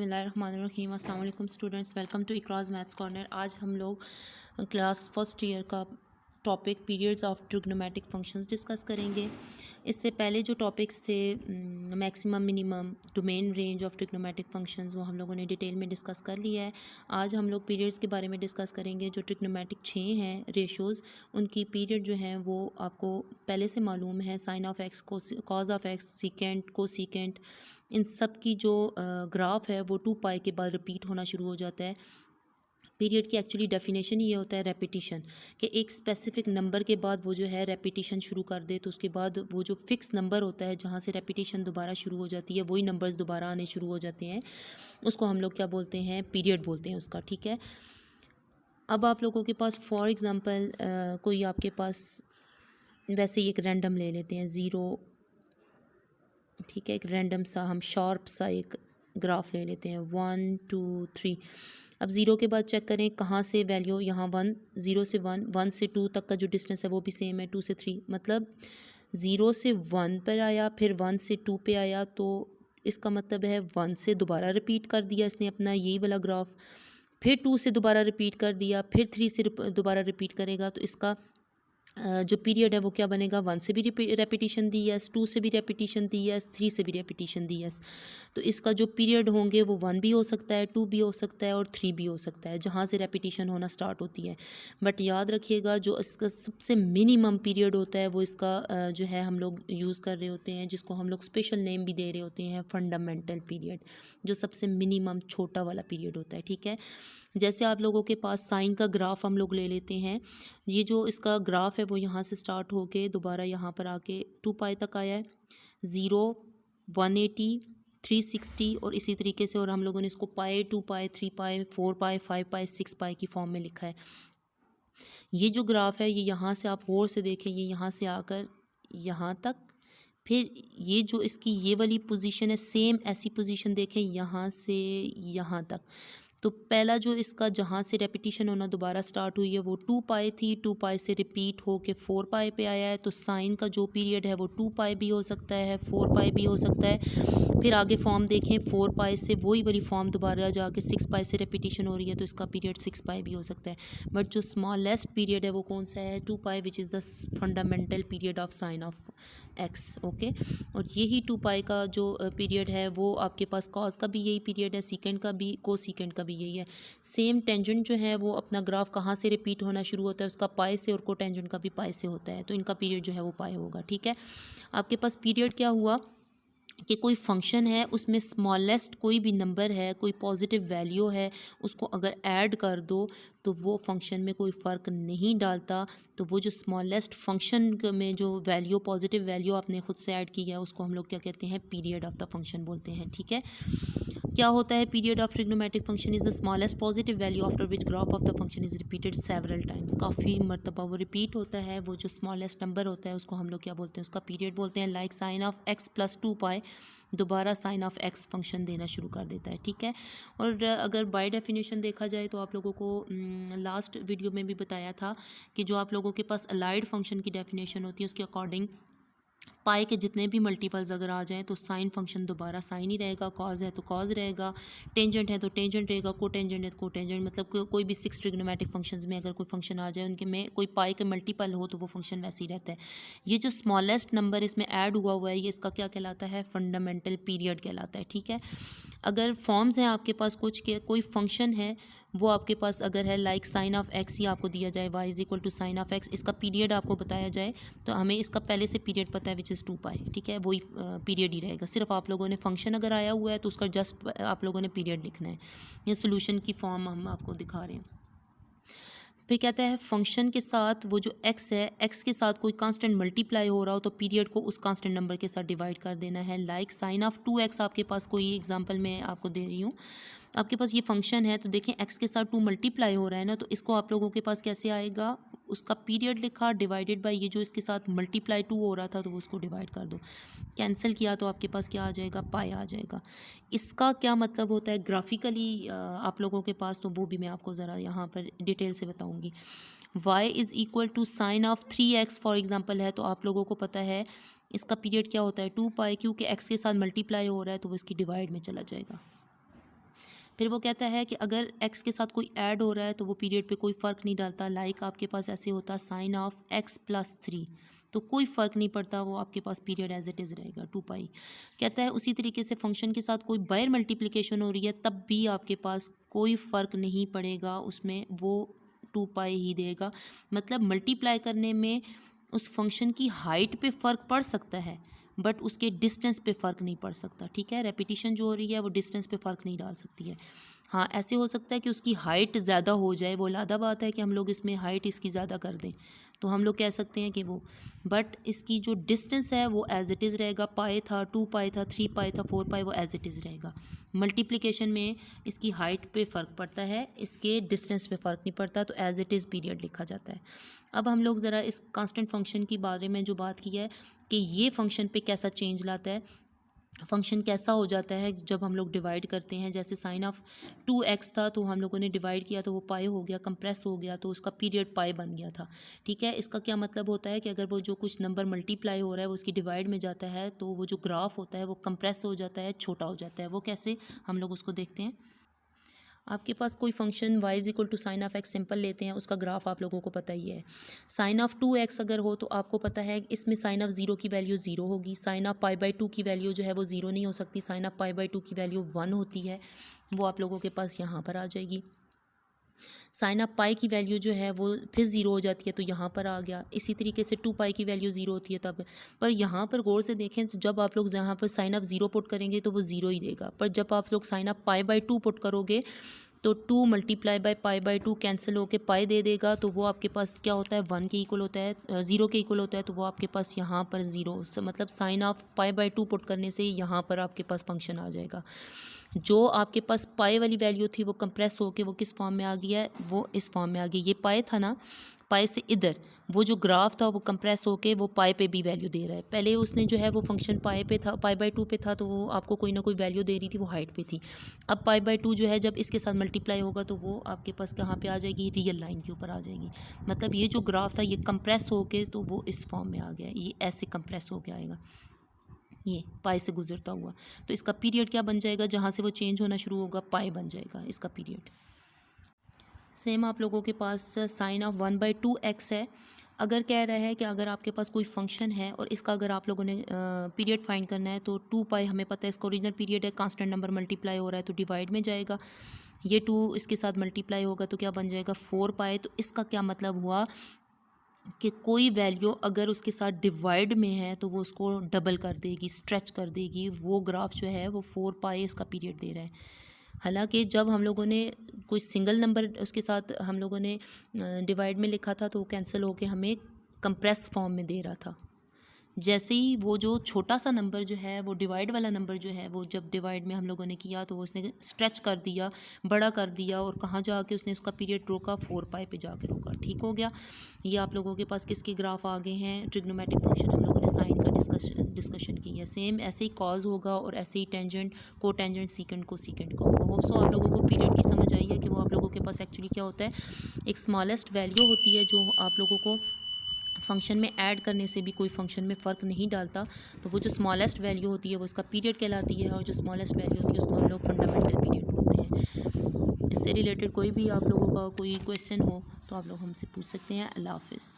बिस्मिल्लाहिर्रहमानिर्रहीम। अस्सलाम वालेकुम students, welcome to Ikraz maths corner. आज हम लोग क्लास फर्स्ट ईयर का topic periods of trigonometric functions discuss करेंगे। इससे पहले जो टॉपिक्स थे maximum, minimum, domain, range of trigonometric functions, वो हम लोगों ने डिटेल में डिस्कस कर लिया है। आज हम लोग पीरियड्स के बारे में डिस्कस करेंगे। जो ट्रिग्नोमेट्रिक 6 हैं रेशोज़, उनकी पीरियड जो हैं वो आपको पहले से मालूम है। Sine of X, cos of X, secant, cosecant, इन सब की जो ग्राफ है वो 2 पाई के बाद रिपीट होना शुरू हो जाता है। पीरियड की एक्चुअली डेफिनेशन ये होता है रेपिटिशन, कि एक स्पेसिफिक नंबर के बाद वो जो है रेपिटिशन शुरू कर दे, तो उसके बाद वो जो फिक्स नंबर होता है जहाँ से रेपिटिशन दोबारा शुरू हो जाती है, वही नंबर्स दोबारा आने शुरू हो जाते हैं। उसको हम लोग क्या बोलते हैं? पीरियड बोलते हैं उसका। ठीक है, अब आप लोगों के पास फॉर एग्ज़ाम्पल कोई आपके पास वैसे ही एक रैंडम ले लेते हैं, ज़ीरो। ठीक है, एक रैंडम सा हम शार्प सा एक ग्राफ ले लेते हैं, 1 2 3। अब ज़ीरो के बाद चेक करें कहाँ से वैल्यू, यहाँ 1, 0 से 1, 1 से 2 तक का जो डिस्टेंस है वो भी सेम है, 2 से 3। मतलब 0 से 1 पर आया, फिर 1 से 2 पे आया, तो इसका मतलब है 1 से दोबारा रिपीट कर दिया इसने अपना यही वाला ग्राफ, फिर 2 से दोबारा रिपीट कर दिया, फिर 3 से दोबारा रिपीट करेगा। तो इसका जो पीरियड है वो क्या बनेगा? 1 से भी रेपिटिशन दी एस, 2 से भी रेपिटिशन दी एस, 3 से भी रेपिटिशन दी एस। तो इसका जो पीरियड होंगे वो 1 भी हो सकता है, 2 भी हो सकता है और 3 भी हो सकता है, जहाँ से रेपिटिशन होना स्टार्ट होती है। बट याद रखिएगा जो इसका सबसे मिनिमम पीरियड होता है वो इसका जो है हम लोग यूज़ कर रहे होते हैं, जिसको हम लोग स्पेशल नेम भी दे रहे होते हैं, फंडामेंटल पीरियड, जो सबसे मिनिमम छोटा वाला पीरियड होता है। ठीक है, जैसे आप लोगों के पास साइन का ग्राफ हम लोग ले लेते हैं। ये जो इसका ग्राफ है वो यहाँ से स्टार्ट होके दोबारा यहाँ पर आके 2 पाई तक आया है, 0, 180, 360 और इसी तरीके से। और हम लोगों ने इसको पाई, 2 पाई, 3 पाई, 4 पाई, 5 पाई, 6 पाई की फॉर्म में लिखा है। ये जो ग्राफ है ये यहाँ से आप गौर से देखें, ये यहाँ से आकर यहाँ तक, फिर ये जो इसकी ये वाली पोजीशन है, सेम ऐसी पोजीशन देखें यहाँ से यहाँ तक। तो पहला जो इसका जहाँ से रेपिटिशन होना दोबारा स्टार्ट हुई है वो 2 पाई थी, 2 पाई से रिपीट हो के 4 पाई पे आया है। तो साइन का जो पीरियड है वो 2 पाई भी हो सकता है, 4 पाई भी हो सकता है। फिर आगे फॉर्म देखें, 4 पाई से वही वाली फॉर्म दोबारा जाके 6 पाई से रेपिटिशन हो रही है, तो इसका पीरियड 6 पाई भी हो सकता है। बट जो स्मॉलेस्ट पीरियड है वो कौन सा है? 2 pi, which is the fundamental period of sine of x. Okay, और यही 2 पाई का जो पीरियड है वो आपके पास कॉस का भी यही पीरियड है, सीकेंड का भी, को सीकेंड का भी यही है। सेम टेंजेंट जो है वो अपना ग्राफ कहाँ से रिपीट होना शुरू होता है? उसका पाई से, और को टेंजेंट का भी पाई से होता है, तो इनका पीरियड जो है वो पाई होगा। ठीक है, आपके पास पीरियड क्या हुआ कि कोई फंक्शन है उसमें स्मॉलेस्ट कोई भी नंबर है, कोई पॉजिटिव वैल्यू है, उसको अगर ऐड कर दो तो वो फंक्शन में कोई फ़र्क नहीं डालता। तो वो जो स्मॉलेस्ट फंक्शन में जो वैल्यू, पॉजिटिव वैल्यू आपने खुद से ऐड की है, उसको हम लोग क्या कहते हैं? पीरियड ऑफ द फंक्शन बोलते हैं। ठीक है, क्या होता है? Period of trigonometric function is the smallest positive value after which graph of the function is repeated several times. काफ़ी मरतबा वो रिपीट होता है, वो जो स्मॉलेस्ट नंबर होता है उसको हम लोग क्या बोलते हैं? उसका पीरियड बोलते हैं। Like sine of X plus 2 pi दोबारा साइन ऑफ एक्स फंक्शन देना शुरू कर देता है। ठीक है, और अगर बाय डेफिनेशन देखा जाए तो आप लोगों को लास्ट वीडियो में भी बताया था कि जो आप लोगों के पास अलाइड फंक्शन की डेफिनेशन होती है उसके अकॉर्डिंग पाई के जितने भी मल्टीपल्स अगर आ जाएं तो साइन फंक्शन दोबारा साइन ही रहेगा, कॉज है तो कॉज रहेगा, टेंजेंट है तो टेंजेंट रहेगा, को टेंजेंट है तो को टेंजेंट। मतलब कोई भी 6 ट्रिग्नोमेट्रिक फंक्शंस में अगर कोई फंक्शन आ जाए उनके में कोई पाई के मल्टीपल हो तो वो फंक्शन वैसे ही रहता है। ये जो स्मॉलेस्ट नंबर इसमें ऐड हुआ है ये इसका क्या कहलाता है? फंडामेंटल पीरियड कहलाता है। ठीक है, अगर फॉर्म्स हैं आपके पास कुछ के, कोई फंक्शन है वो आपके पास अगर है लाइक साइन ऑफ एक्स ही आपको दिया जाए, Y is equal to sine of X, इसका पीरियड आपको बताया जाए तो हमें इसका पहले से पीरियड पता है विच इज़ 2 पाई। ठीक है, वही पीरियड ही रहेगा। सिर्फ आप लोगों ने फंक्शन अगर आया हुआ है तो उसका जस्ट आप लोगों ने पीरियड लिखना है। ये सोल्यूशन की फॉर्म हम आपको दिखा रहे हैं। फिर कहता है फंक्शन के साथ वो जो x है, x के साथ कोई कांस्टेंट मल्टीप्लाई हो रहा हो तो पीरियड को उस कांस्टेंट नंबर के साथ डिवाइड कर देना है। लाइक साइन ऑफ 2x आपके पास कोई एग्जांपल मैं आपको दे रही हूँ, आपके पास ये फंक्शन है तो देखें x के साथ 2 मल्टीप्लाई हो रहा है ना, तो इसको आप लोगों के पास कैसे आएगा? उसका पीरियड लिखा डिवाइडेड बाय ये जो इसके साथ मल्टीप्लाई 2 हो रहा था तो वो उसको डिवाइड कर दो, कैंसिल किया तो आपके पास क्या आ जाएगा? पाई आ जाएगा। इसका क्या मतलब होता है ग्राफिकली आप लोगों के पास, तो वो भी मैं आपको ज़रा यहाँ पर डिटेल से बताऊँगी। y is equal to sine of 3x for example है, तो आप लोगों को पता है इसका पीरियड क्या होता है? 2 पाई, क्योंकि x के साथ मल्टीप्लाई हो रहा है तो वो इसकी डिवाइड में चला जाएगा। फिर वो कहता है कि अगर x के साथ कोई ऐड हो रहा है तो वो पीरियड पे कोई फ़र्क नहीं डालता। लाइक आपके पास ऐसे होता साइन ऑफ x+3, तो कोई फ़र्क नहीं पड़ता, वो आपके पास पीरियड एज इट इज़ रहेगा 2 पाई। कहता है उसी तरीके से फंक्शन के साथ कोई बायर मल्टीप्लिकेशन हो रही है तब भी आपके पास कोई फ़र्क नहीं पड़ेगा, उसमें वो 2 पाई ही देगा। मतलब मल्टीप्लाई करने में उस फंक्शन की हाइट पे फ़र्क पड़ सकता है बट उसके डिस्टेंस पे फ़र्क नहीं पड़ सकता। ठीक है, रेपिटेशन जो हो रही है वो डिस्टेंस पे फ़र्क नहीं डाल सकती है। हाँ, ऐसे हो सकता है कि उसकी हाइट ज़्यादा हो जाए, वो अलग बात है कि हम लोग इसमें हाइट इसकी ज़्यादा कर दें तो हम लोग कह सकते हैं कि वो, बट इसकी जो डिस्टेंस है वो एज इट इज़ रहेगा। पाई था, 2 पाई था, 3 पाई था, 4 पाई, वो एज इट इज़ रहेगा। मल्टीप्लिकेशन में इसकी हाइट पे फ़र्क पड़ता है, इसके डिस्टेंस पे फ़र्क नहीं पड़ता, तो एज इट इज़ पीरियड लिखा जाता है। अब हम लोग ज़रा इस कांस्टेंट फंक्शन के बारे में जो बात की है कि ये फंक्शन पे कैसा चेंज लाता है, फंक्शन कैसा हो जाता है जब हम लोग डिवाइड करते हैं। जैसे साइन ऑफ 2x था तो हम लोगों ने डिवाइड किया तो वो पाई हो गया, कंप्रेस हो गया, तो उसका पीरियड पाई बन गया था। ठीक है, इसका क्या मतलब होता है कि अगर वो जो कुछ नंबर मल्टीप्लाई हो रहा है वो उसकी डिवाइड में जाता है तो वो जो ग्राफ होता है वो कंप्रेस हो जाता है, छोटा हो जाता है। वो कैसे, हम लोग उसको देखते हैं। आपके पास कोई function y is equal to sine of x simple लेते हैं, उसका ग्राफ आप लोगों को पता ही है। साइन ऑफ 2x अगर हो तो आपको पता है इसमें साइन ऑफ 0 की वैल्यू 0 होगी, साइन ऑफ पाई/2 की वैल्यू जो है वो 0 नहीं हो सकती, साइन ऑफ पाई/2 की वैल्यू 1 होती है, वो आप लोगों के पास यहाँ पर आ जाएगी। साइन ऑफ पाई की वैल्यू जो है वो फिर 0 हो जाती है तो यहाँ पर आ गया। इसी तरीके से 2 पाई की वैल्यू 0 होती है तब, पर यहाँ पर गौर से देखें तो जब आप लोग यहाँ पर साइन ऑफ 0 पुट करेंगे तो वो 0 ही देगा, पर जब आप लोग साइन ऑफ पाई/2 पुट करोगे तो 2 मल्टीप्लाई बाय पाई/2 कैंसिल होके पाई दे देगा, तो वो आपके पास क्या होता है 1 के इक्वल होता है, 0 के इक्वल होता है, तो वो आपके पास यहाँ पर 0 मतलब साइन ऑफ पाई/2 पुट करने से यहाँ पर आपके पास फंक्शन आ जाएगा। जो आपके पास पाई वाली वैल्यू थी वो कंप्रेस होके वो किस फॉर्म में आ गया है, वो इस फॉर्म में आ गई। ये पाई था ना, पाई से इधर वो जो ग्राफ था वो कंप्रेस होके वो पाई पे भी वैल्यू दे रहा है। पहले उसने जो है वो फंक्शन पाई पे था, पाई/2 पे था, तो वो आपको कोई ना कोई वैल्यू दे रही थी, वो हाइट पे थी। अब पाई/2 जो है जब इसके साथ मल्टीप्लाई होगा तो वो आपके पास कहाँ पे आ जाएगी, रियल लाइन के ऊपर आ जाएगी। मतलब ये जो ग्राफ था ये कंप्रेस होके तो वो इस फॉर्म में आ गया, ये ऐसे कंप्रेस होके आएगा, ये पाई से गुजरता हुआ। तो इसका पीरियड क्या बन जाएगा, जहाँ से वो चेंज होना शुरू होगा पाई बन जाएगा इसका पीरियड। सेम आप लोगों के पास साइन ऑफ 1/2x है। अगर कह रहा है कि अगर आपके पास कोई फंक्शन है और इसका अगर आप लोगों ने पीरियड फाइंड करना है तो 2 पाई हमें पता है इसका ओरिजिनल पीरियड है, कांस्टेंट नंबर मल्टीप्लाई हो रहा है तो डिवाइड में जाएगा, ये 2 इसके साथ मल्टीप्लाई होगा तो क्या बन जाएगा 4 पाई। तो इसका क्या मतलब हुआ कि कोई वैल्यू अगर उसके साथ डिवाइड में है तो वो उसको डबल कर देगी, स्ट्रेच कर देगी। वो ग्राफ जो है वो 4 पाई इसका पीरियड दे रहा है। हालांकि जब हम लोगों ने कोई सिंगल नंबर उसके साथ हम लोगों ने डिवाइड में लिखा था तो वो कैंसिल होके हमें कंप्रेस फॉर्म में दे रहा था। जैसे ही वो जो छोटा सा नंबर जो है वो डिवाइड वाला नंबर जो है वो जब डिवाइड में हम लोगों ने किया तो उसने स्ट्रेच कर दिया, बड़ा कर दिया, और कहाँ जाके उसने उसका पीरियड रोका 4 पाई पे जाके रोका। ठीक हो गया। ये आप लोगों के पास किसके ग्राफ आ गए हैं, ट्रिग्नोमेट्रिक फंक्शन हम लोगों ने साइन का डिस्कशन की है। सेम ऐसे ही कॉज होगा और ऐसे ही टेंजेंट, को टेंजेंट, सीकेंट को सीकेंट का होगा। होप सो आप लोगों को पीरियड की समझ आई है कि वो आप लोगों के पास एक्चुअली क्या होता है, एक स्मॉलेस्ट वैल्यू होती है जो आप लोगों को फंक्शन में ऐड करने से भी कोई फंक्शन में फ़र्क नहीं डालता। तो वो जो स्मॉलेस्ट वैल्यू होती है वो उसका पीरियड कहलाती है, और जो स्मॉलेस्ट वैल्यू होती है उसको हम लोग फंडामेंटल पीरियड बोलते हैं। इससे रिलेटेड कोई भी आप लोगों का कोई क्वेश्चन हो तो आप लोग हमसे पूछ सकते हैं। अल्लाह हाफिज़।